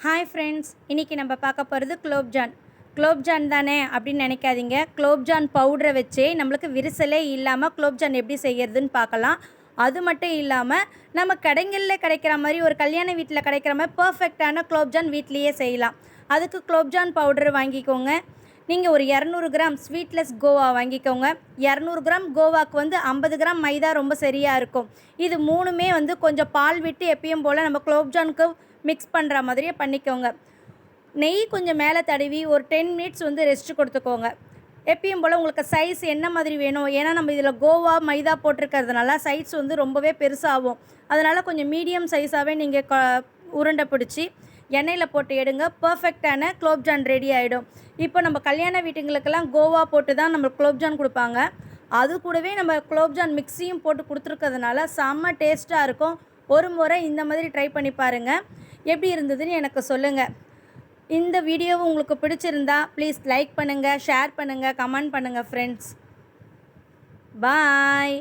Hi friends, இன்றைக்கி நம்ம பார்க்க போகிறது குலோப்ஜான். குலோப்ஜான் தானே அப்படின்னு நினைக்காதீங்க. குலோப்ஜான் பவுடரை வச்சே நம்மளுக்கு விரிசலே இல்லாமல் குலோப்ஜான் எப்படி செய்கிறதுன்னு பார்க்கலாம். அது மட்டும் இல்லாமல் நம்ம கடைகளில் கிடைக்கிற மாதிரி, ஒரு கல்யாண வீட்டில் கிடைக்கிற மாதிரி பர்ஃபெக்டான குலோப்ஜான் வீட்லேயே செய்யலாம். அதுக்கு குலோப்ஜான் பவுடர் வாங்கிக்கோங்க. நீங்கள் ஒரு 200 கிராம் ஸ்வீட்லெஸ் கோவா வாங்கிக்கோங்க. 200 கிராம் கோவாக்கு 50 கிராம் மைதா ரொம்ப சரியாக இருக்கும். இது மூணுமே கொஞ்சம் பால் விட்டு எப்பயும் போல் நம்ம குலோப்ஜானுக்கு மிக்ஸ் பண்ணுற மாதிரியே பண்ணிக்கோங்க. நெய் கொஞ்சம் மேலே தடவி ஒரு 10 மினிட்ஸ் ரெஸ்ட் கொடுத்துக்கோங்க. எப்பயும் போல் உங்களுக்கு சைஸ் என்ன மாதிரி வேணும், ஏன்னா நம்ம இதில் கோவா மைதா போட்டிருக்கிறதுனால சைஸ் ரொம்பவே பெருசாகும். அதனால் கொஞ்சம் மீடியம் சைஸாகவே நீங்கள் உருண்டை பிடிச்சி எண்ணெயில் போட்டு எடுங்க. பர்ஃபெக்டான குலோப்ஜான் ரெடி ஆகிடும். இப்போ நம்ம கல்யாண வீட்டுங்களுக்கெல்லாம் கோவா போட்டு தான் நம்ம குலோப்ஜான் கொடுப்பாங்க. அது கூடவே நம்ம குலோப்ஜான் மிக்ஸியும் போட்டு கொடுத்துருக்கிறதுனால செம்ம டேஸ்ட்டாக இருக்கும். ஒரு முறை இந்த மாதிரி ட்ரை பண்ணி பாருங்கள். எப்படி இருந்ததுன்னு எனக்கு சொல்லுங்கள். இந்த வீடியோ உங்களுக்கு பிடிச்சிருந்தா ப்ளீஸ் லைக் பண்ணுங்கள், ஷேர் பண்ணுங்கள், கமெண்ட் பண்ணுங்கள் ஃப்ரெண்ட்ஸ். பாய்.